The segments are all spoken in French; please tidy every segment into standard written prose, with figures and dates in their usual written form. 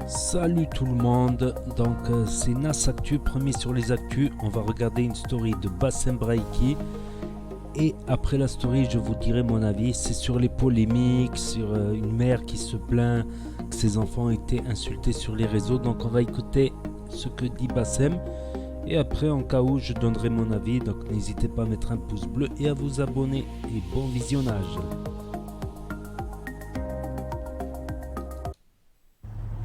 Salut tout le monde, donc c'est Nas Actu, premier sur les actus. On va regarder une story de Bassem Braiki et après la story je vous dirai mon avis. C'est sur les polémiques, sur une mère qui se plaint que ses enfants étaient insultés sur les réseaux. Donc on va écouter ce que dit Bassem et après en cas où je donnerai mon avis. Donc n'hésitez pas à mettre un pouce bleu et à vous abonner et bon visionnage.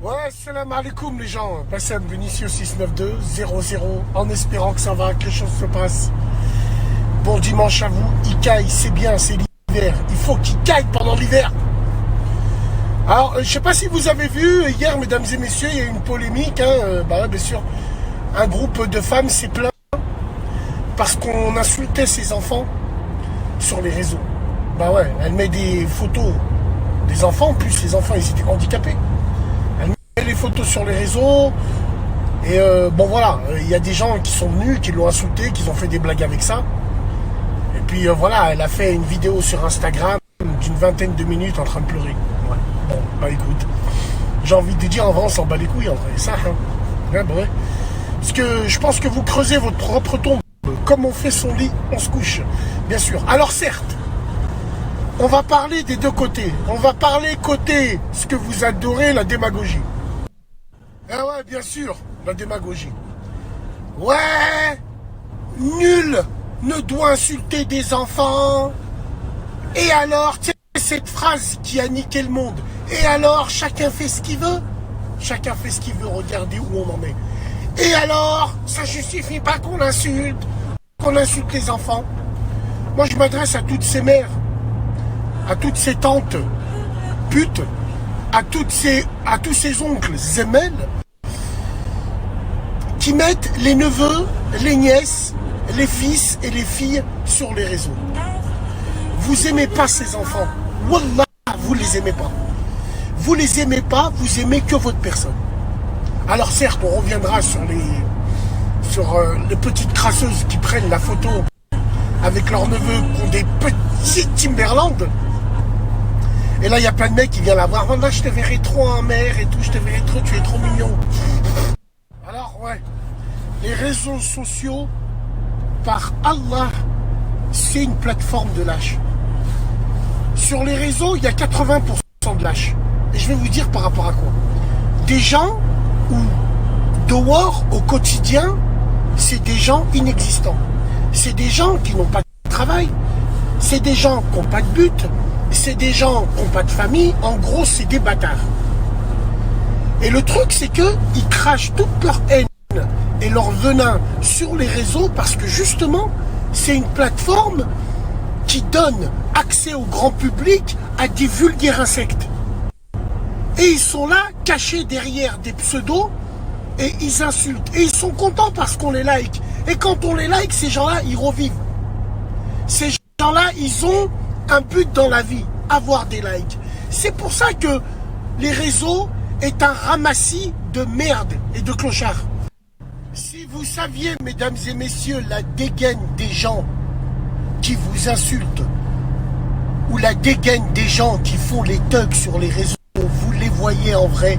Ouais, salam alaikum les gens. Bassem Benicio 692-00 en espérant que ça va, que les choses se passent. Bon dimanche à vous. Il caille, c'est bien, c'est l'hiver. Il faut qu'il caille pendant l'hiver. Alors, je sais pas si vous avez vu, hier, mesdames et messieurs, il y a eu une polémique. Bien sûr, un groupe de femmes s'est plaint parce qu'on insultait ses enfants sur les réseaux. Bah ouais, elle met des photos des enfants, en plus les enfants ils étaient handicapés. Les photos sur les réseaux et bon voilà, il y a des gens qui sont venus, qui l'ont insulté, qui ont fait des blagues avec ça et puis voilà, elle a fait une vidéo sur Instagram d'une vingtaine de minutes en train de pleurer. Ouais. Bon, bah écoute, j'ai envie de dire en vrai on s'en bat les couilles en vrai, ça hein. Ouais, bah ouais. Parce que je pense que vous creusez votre propre tombe, comme on fait son lit, on se couche, bien sûr. Alors certes, on va parler des deux côtés, on va parler côté ce que vous adorez, la démagogie. Ah ouais, bien sûr, la démagogie. Ouais, nul ne doit insulter des enfants. Et alors, tu sais, cette phrase qui a niqué le monde. Et alors, chacun fait ce qu'il veut. Chacun fait ce qu'il veut, regardez où on en est. Et alors, ça justifie pas qu'on insulte les enfants. Moi, je m'adresse à toutes ces mères, à toutes ces tantes putes, à tous ces oncles zemelles qui mettent les neveux, les nièces, les fils et les filles sur les réseaux. Vous aimez pas ces enfants. Wallah, vous les aimez pas. Vous les aimez pas, vous aimez que votre personne. Alors certes, on reviendra sur les petites crasseuses qui prennent la photo avec leurs neveux qui ont des petites Timberland. Et là, il y a plein de mecs qui viennent la voir. Là, je te verrai trop en mer et tout, je te verrai trop, tu es trop mignon. Alors, ouais, les réseaux sociaux, par Allah, c'est une plateforme de lâches. Sur les réseaux, il y a 80% de lâches. Et je vais vous dire par rapport à quoi. Des gens où, dehors, au quotidien, c'est des gens inexistants. C'est des gens qui n'ont pas de travail. C'est des gens qui n'ont pas de but. C'est des gens qui n'ont pas de famille. En gros, c'est des bâtards. Et le truc, c'est qu'ils crachent toute leur haine et leur venin sur les réseaux parce que justement, c'est une plateforme qui donne accès au grand public à des vulgaires insectes. Et ils sont là, cachés derrière des pseudos, et ils insultent. Et ils sont contents parce qu'on les like. Et quand on les like, ces gens-là, ils revivent. Ces gens-là, ils ont un but dans la vie, avoir des likes. C'est pour ça que les réseaux est un ramassis de merde et de clochards. Si vous saviez, mesdames et messieurs, la dégaine des gens qui vous insultent ou la dégaine des gens qui font les thugs sur les réseaux, vous les voyez en vrai,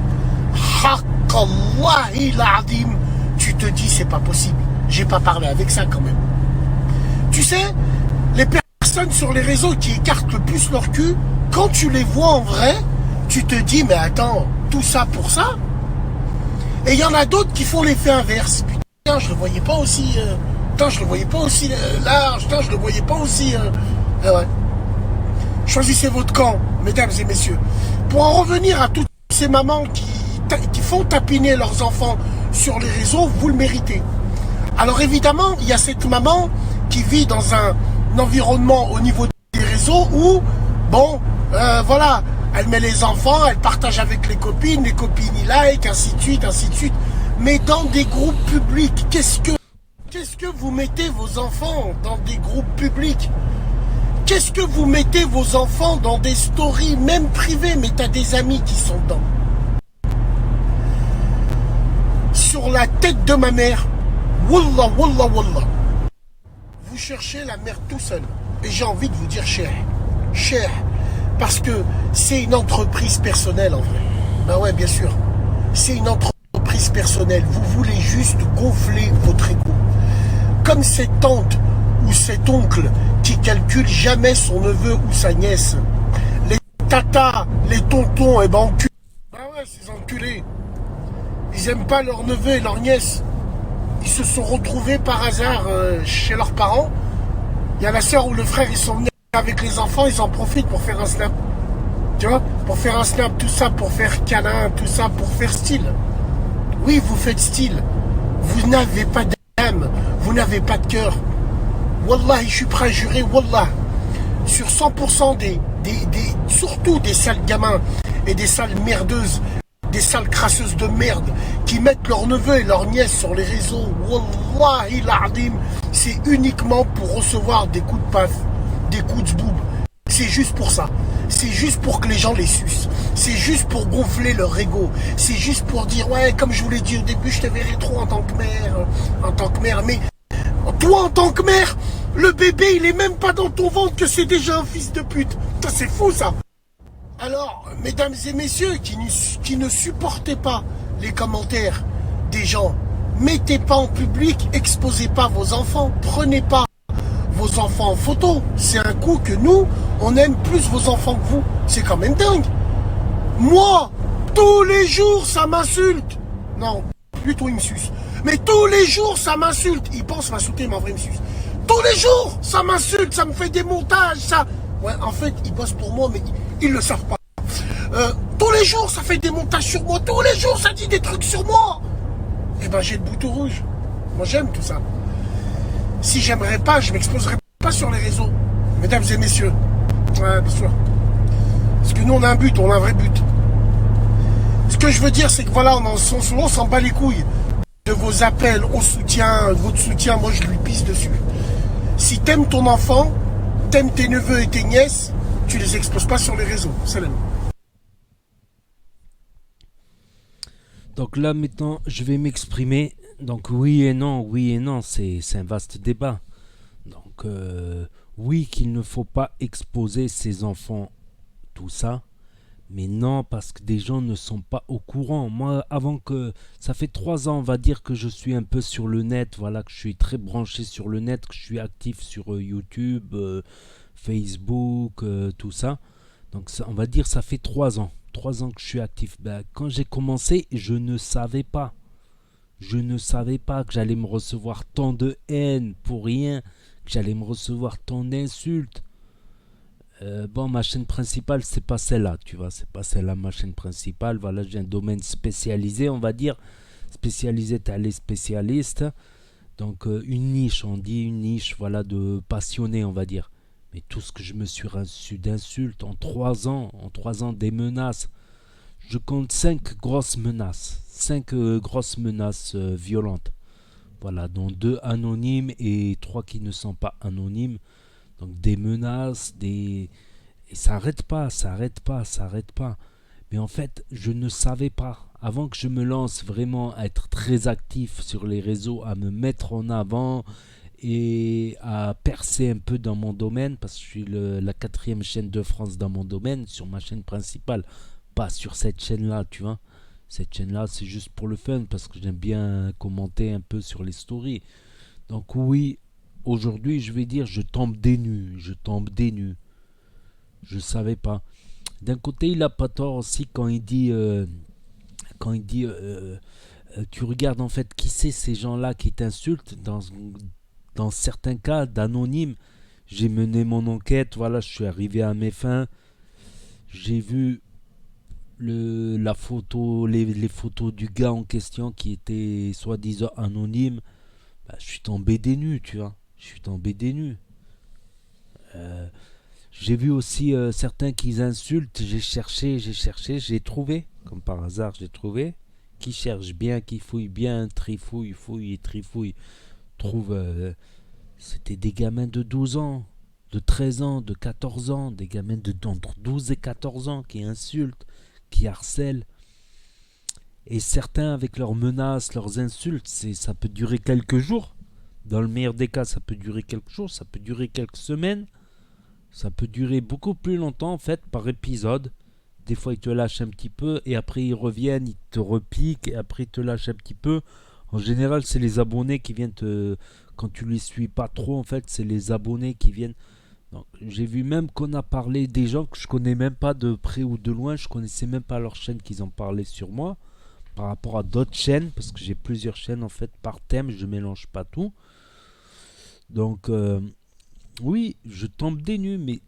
Haqallahi l'Adim, tu te dis c'est pas possible, j'ai pas parlé avec ça quand même. Tu sais, les personnes sur les réseaux qui écartent le plus leur cul, quand tu les vois en vrai, tu te dis mais attends, tout ça pour ça? Et il y en a d'autres qui font l'effet inverse. Putain, je le voyais pas aussi putain, je le voyais pas aussi large, putain, je le voyais pas aussi ouais. Choisissez votre camp, mesdames et messieurs. Pour en revenir à toutes ces mamans qui font tapiner leurs enfants sur les réseaux, vous le méritez. Alors évidemment, il y a cette maman qui vit dans un environnement au niveau des réseaux où, bon, voilà, elle met les enfants, elle partage avec les copines y like, ainsi de suite, ainsi de suite. Mais dans des groupes publics, qu'est-ce que vous mettez vos enfants dans des groupes publics? Qu'est-ce que vous mettez vos enfants dans des stories, même privées, mais t'as des amis qui sont dedans? Sur la tête de ma mère, wallah, wallah, wallah. Vous cherchez la merde tout seul. Et j'ai envie de vous dire cher. Cher. Parce que c'est une entreprise personnelle en vrai. Ben ouais, bien sûr. c'est une entreprise personnelle. Vous voulez juste gonfler votre ego. Comme cette tante ou cet oncle qui calcule jamais son neveu ou sa nièce. Les tatas, les tontons, et ben enculés. Ah ouais, ces enculés. Ils aiment pas leur neveu et leur nièce. Ils se sont retrouvés par hasard chez leurs parents. Il y a la soeur ou le frère, ils sont venus avec les enfants, ils en profitent pour faire un snap. Tu vois, pour faire un snap, tout ça, pour faire câlin, tout ça, pour faire style. Oui, vous faites style. Vous n'avez pas d'âme, vous n'avez pas de cœur. Wallah, je suis prêt à jurer, Wallah, sur 100% surtout des sales gamins et des sales merdeuses, des sales crasseuses de merde qui mettent leurs neveux et leurs nièces sur les réseaux, Wallahi l'Adim, c'est uniquement pour recevoir des coups de paf, des coups de zboub. C'est juste pour ça. C'est juste pour que les gens les sucent. C'est juste pour gonfler leur ego. C'est juste pour dire, ouais, comme je vous l'ai dit au début, je te verrai trop en tant que mère. En tant que mère. Mais toi, en tant que mère, le bébé, il est même pas dans ton ventre que c'est déjà un fils de pute. Ça, c'est fou, ça. Alors, mesdames et messieurs qui ne supportez pas les commentaires des gens, mettez pas en public, exposez pas vos enfants, prenez pas vos enfants en photo. C'est un coup que nous, on aime plus vos enfants que vous. C'est quand même dingue. Moi, tous les jours, ça m'insulte. Non, plutôt il me suce. Mais tous les jours, ça m'insulte. Il pense m'insulter, mais en vrai, il me suce. Tous les jours, ça m'insulte, ça me fait des montages, ça. Ouais, en fait, ils bossent pour moi, mais ils le savent pas. Tous les jours, ça fait des montages sur moi. Tous les jours, ça dit des trucs sur moi. Eh ben, j'ai le bouton rouge. Moi, j'aime tout ça. Si j'aimerais pas, je m'exposerais pas sur les réseaux. Mesdames et messieurs. Ouais, bien sûr. Parce que nous, on a un but, on a un vrai but. Ce que je veux dire, c'est que voilà, on s'en bat les couilles de vos appels au soutien, votre soutien. Moi, je lui pisse dessus. Si t'aimes ton enfant, t'aimes tes neveux et tes nièces, tu les exposes pas sur les réseaux. Salam. Donc là maintenant, je vais m'exprimer. Donc oui et non, c'est un vaste débat. Donc oui qu'il ne faut pas exposer ses enfants, tout ça. Mais non, parce que des gens ne sont pas au courant. Moi, avant que... Ça fait 3 ans, on va dire que je suis un peu sur le net. Voilà, que je suis très branché sur le net, que je suis actif sur YouTube, Facebook, tout ça. Donc ça, on va dire ça fait 3 ans. 3 ans que je suis actif. Ben, quand j'ai commencé, je ne savais pas. Je ne savais pas que j'allais me recevoir tant de haine pour rien. Que j'allais me recevoir tant d'insultes. Bon, ma chaîne principale, c'est pas celle-là, tu vois, c'est pas celle-là ma chaîne principale. Voilà, j'ai un domaine spécialisé, on va dire. Spécialisé, t'as les spécialistes. Donc, une niche, on dit une niche, voilà, de passionnés, on va dire. Mais tout ce que je me suis reçu d'insultes en 3 ans, des menaces. Je compte 5 grosses menaces. 5 grosses menaces violentes. Voilà, dont 2 anonymes et 3 qui ne sont pas anonymes. Donc des menaces, et ça n'arrête pas, ça n'arrête pas, ça n'arrête pas. Mais en fait, je ne savais pas. Avant que je me lance vraiment à être très actif sur les réseaux, à me mettre en avant et à percer un peu dans mon domaine, parce que je suis la 4e chaîne de France dans mon domaine, sur ma chaîne principale, pas sur cette chaîne-là, tu vois. Cette chaîne-là, c'est juste pour le fun, parce que j'aime bien commenter un peu sur les stories. Donc oui, aujourd'hui, je vais dire, je tombe des nues, je tombe des nues. Je savais pas. D'un côté, il a pas tort aussi quand il dit, tu regardes en fait qui c'est ces gens-là qui t'insultent. Dans certains cas d'anonymes, j'ai mené mon enquête, voilà, je suis arrivé à mes fins. J'ai vu la photo, les photos du gars en question qui était soi-disant anonyme. Bah, je suis tombé des nues, tu vois. Je suis tombé des nues. J'ai vu aussi certains qui insultent. J'ai cherché, j'ai trouvé. Comme par hasard, j'ai trouvé. Qui cherche bien, qui fouille bien, trifouille, fouille et trifouille. Trouve. C'était des gamins de 12 ans, de 13 ans, de 14 ans. Des gamins d'entre 12 et 14 ans qui insultent, qui harcèlent. Et certains, avec leurs menaces, leurs insultes, ça peut durer quelques jours. Dans le meilleur des cas, ça peut durer quelques jours, ça peut durer quelques semaines. Ça peut durer beaucoup plus longtemps, en fait, par épisode. des fois ils te lâchent un petit peu et après ils reviennent, ils te repiquent et après ils te lâchent un petit peu. En général, c'est les abonnés qui viennent te... Quand tu les suis pas trop, en fait, c'est les abonnés qui viennent. Donc, j'ai vu même qu'on a parlé des gens que je connais même pas de près ou de loin. Je connaissais même pas leur chaîne qu'ils ont parlé sur moi. Par rapport à d'autres chaînes, parce que j'ai plusieurs chaînes en fait par thème, je mélange pas tout. Donc, oui, je tombe des nues, mais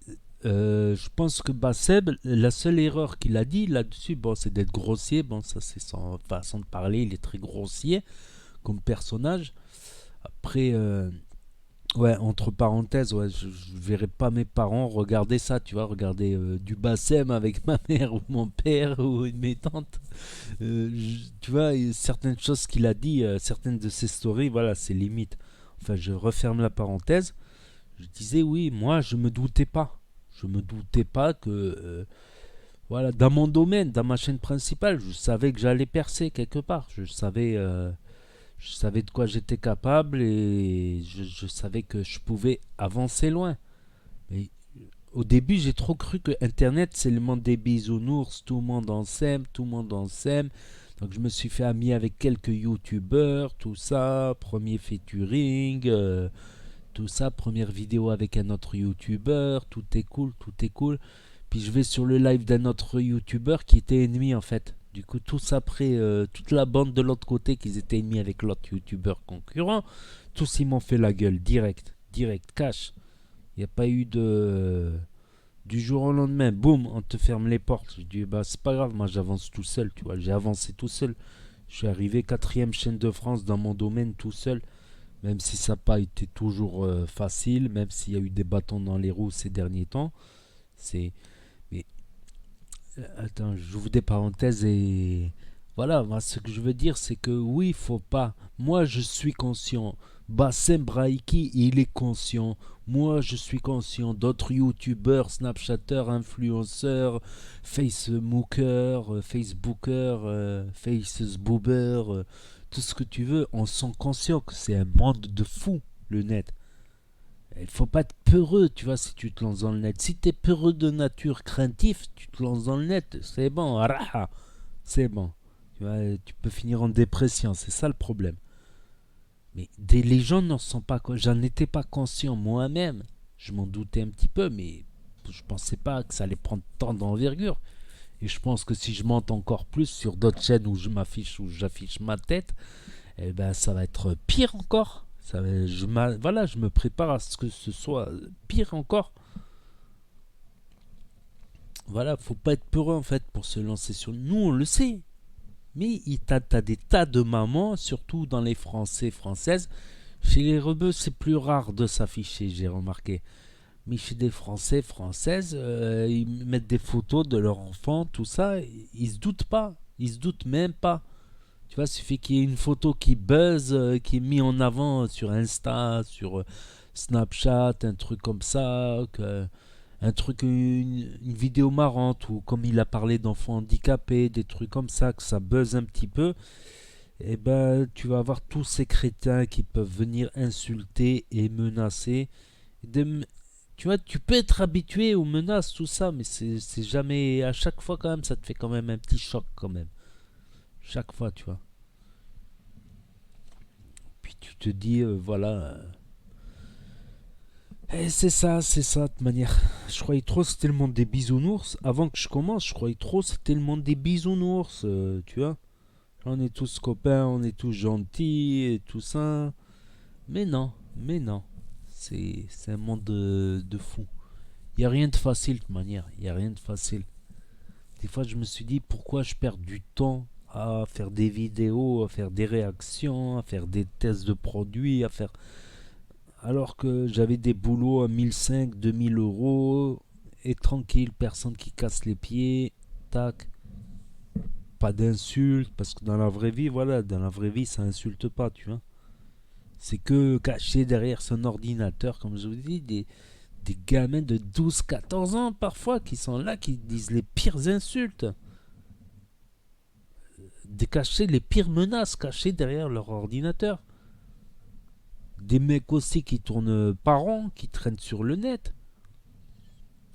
je pense que Seb, la seule erreur qu'il a dit là-dessus, bon, c'est d'être grossier. Bon, ça, c'est son façon de parler. Il est très grossier comme personnage. Après, ouais, entre parenthèses, ouais, je verrais pas mes parents regarder ça, tu vois, regarder du Bassem avec ma mère ou mon père ou mes tantes. Tu vois, il y a certaines choses qu'il a dit, certaines de ses stories, voilà, c'est limite. Enfin, je referme la parenthèse. Je disais, oui, moi, je me doutais pas. Je me doutais pas que, voilà, dans mon domaine, dans ma chaîne principale, je savais que j'allais percer quelque part. Je savais de quoi j'étais capable et je savais que je pouvais avancer loin. Mais au début, j'ai trop cru que Internet, c'est le monde des bisounours, tout le monde en sème, tout le monde en sème. Donc je me suis fait ami avec quelques youtubeurs, tout ça, premier featuring, tout ça, première vidéo avec un autre youtubeur, tout est cool, tout est cool. Puis je vais sur le live d'un autre youtubeur qui était ennemi en fait. Du coup, tous après, toute la bande de l'autre côté qui étaient ennemis avec l'autre youtubeur concurrent, tous ils m'ont fait la gueule, direct, direct, cash. Il n'y a pas eu de... Du jour au lendemain, boum, on te ferme les portes. Je dis, bah c'est pas grave, moi j'avance tout seul, tu vois, j'ai avancé tout seul. Je suis arrivé quatrième chaîne de France dans mon domaine tout seul, même si ça n'a pas été toujours facile, même s'il y a eu des bâtons dans les roues ces derniers temps. C'est... Mais attends, j'ouvre des parenthèses et voilà, moi ce que je veux dire c'est que oui, faut pas. Moi je suis conscient. Bassem Braiki, il est conscient. Moi je suis conscient. D'autres youtubeurs, snapchatteurs, influenceurs, facebookers, tout ce que tu veux, on sont conscients que c'est un monde de fous, le net. Il faut pas être peureux, tu vois, si tu te lances dans le net. Si tu es peureux de nature, craintif, tu te lances dans le net, c'est bon, araha, c'est bon. Tu vois, tu peux finir en dépression, c'est ça le problème. Mais les gens n'en sont pas, j'en étais pas conscient moi-même. Je m'en doutais un petit peu, mais je pensais pas que ça allait prendre tant d'envergure. Et je pense que si je monte encore plus sur d'autres chaînes où j'affiche ma tête, eh ben ça va être pire encore. Voilà, je me prépare à ce que ce soit pire encore. Voilà, faut pas être peureux en fait pour se lancer sur... Nous, on le sait. Mais t'as des tas de mamans, surtout dans les Français, Françaises. Chez les rebeux, c'est plus rare de s'afficher, j'ai remarqué. Mais chez des Français, Françaises, ils mettent des photos de leur enfant, tout ça. Ils se doutent pas. Ils se doutent même pas. Tu vois, il suffit qu'il y ait une photo qui buzz, qui est mise en avant sur Insta, sur Snapchat, un truc comme ça, un truc, une vidéo marrante, ou comme il a parlé d'enfants handicapés, des trucs comme ça, que ça buzz un petit peu, et ben tu vas avoir tous ces crétins qui peuvent venir insulter et menacer. Tu vois, tu peux être habitué aux menaces, tout ça, mais c'est jamais... À chaque fois quand même, ça te fait quand même un petit choc quand même. Chaque fois, tu vois. Puis tu te dis, voilà. Et c'est ça, de manière. Je croyais trop que c'était le monde des bisounours. Avant que je commence, je croyais trop que c'était le monde des bisounours, tu vois. On est tous copains, on est tous gentils et tout ça. Mais non, mais non. C'est un monde de fou. Il n'y a rien de facile, de manière. Il n'y a rien de facile. Des fois, je me suis dit, pourquoi je perds du temps à faire des vidéos, à faire des réactions, à faire des tests de produits, à faire... Alors que j'avais des boulots à 1500, 2000 euros, et tranquille, personne qui casse les pieds, tac, pas d'insultes, parce que dans la vraie vie, voilà, dans la vraie vie, ça insulte pas, tu vois. C'est que caché derrière son ordinateur, comme je vous dis, des gamins de 12-14 ans parfois qui sont là, qui disent les pires insultes. Cacher les pires menaces cachées derrière leur ordinateur. Des mecs aussi qui tournent par an, qui traînent sur le net.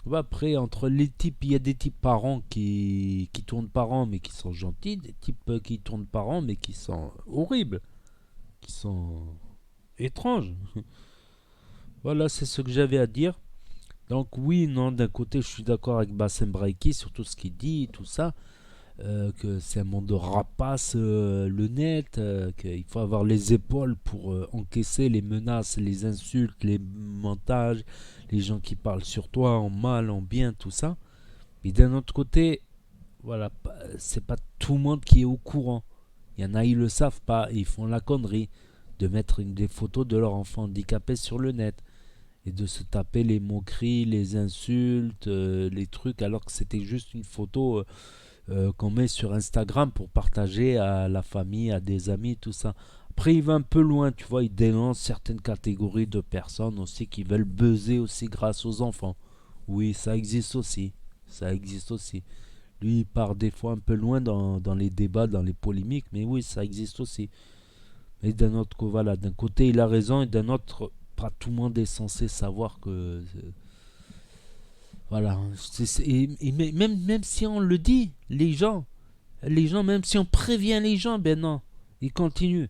Ouais, après, entre les types, il y a des types parents qui tournent par an mais qui sont gentils, des types qui tournent par an mais qui sont horribles, qui sont étranges. Voilà, c'est ce que j'avais à dire. Donc oui, non, d'un côté, je suis d'accord avec Bassem Braiki sur tout ce qu'il dit, tout ça, que c'est un monde de rapaces, le net, qu'il faut avoir les épaules pour encaisser les menaces, les insultes, les montages, les gens qui parlent sur toi en mal, en bien, tout ça. Mais d'un autre côté, voilà, c'est pas tout le monde qui est au courant. Il y en a, ils le savent pas, ils font la connerie de mettre des photos de leur enfant handicapé sur le net et de se taper les moqueries, les insultes, les trucs, alors que c'était juste une photo qu'on met sur Instagram pour partager à la famille, à des amis, tout ça. Après, il va un peu loin, tu vois, il dénonce certaines catégories de personnes aussi qui veulent buzzer aussi grâce aux enfants. Oui, ça existe aussi. Ça existe aussi. Lui, il part des fois un peu loin dans les débats, dans les polémiques, mais oui, ça existe aussi. Mais d'un autre côté, voilà, d'un côté, il a raison, et d'un autre, pas tout le monde est censé savoir que. Voilà. Même si on le dit, les gens, même si on prévient les gens, ben non, ils continuent.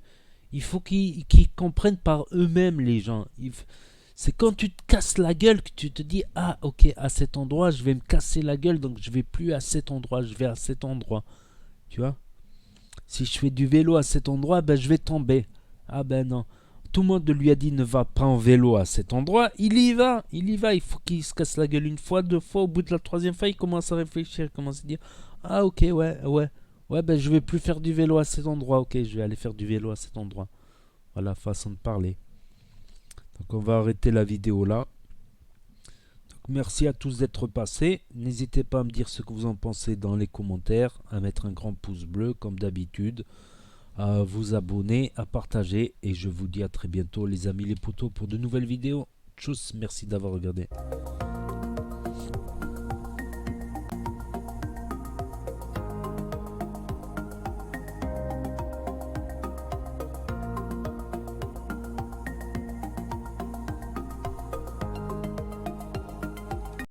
Il faut qu'ils comprennent par eux-mêmes, les gens. C'est quand tu te casses la gueule que tu te dis, ah ok, à cet endroit, je vais me casser la gueule, donc je vais plus à cet endroit, je vais à cet endroit. Tu vois? Si je fais du vélo à cet endroit, ben je vais tomber. Ah ben non. Tout le monde lui a dit ne va pas en vélo à cet endroit. Il y va, il y va. Il faut qu'il se casse la gueule une fois, deux fois. Au bout de la troisième fois, il commence à réfléchir, il commence à dire ah ok, ouais, ouais. Ouais, ben je vais plus faire du vélo à cet endroit. Ok, je vais aller faire du vélo à cet endroit. Voilà, façon de parler. Donc on va arrêter la vidéo là. Donc, merci à tous d'être passés. N'hésitez pas à me dire ce que vous en pensez dans les commentaires, à mettre un grand pouce bleu comme d'habitude, à vous abonner, à partager, et je vous dis à très bientôt les amis les potos pour de nouvelles vidéos. Tchuss, merci d'avoir regardé.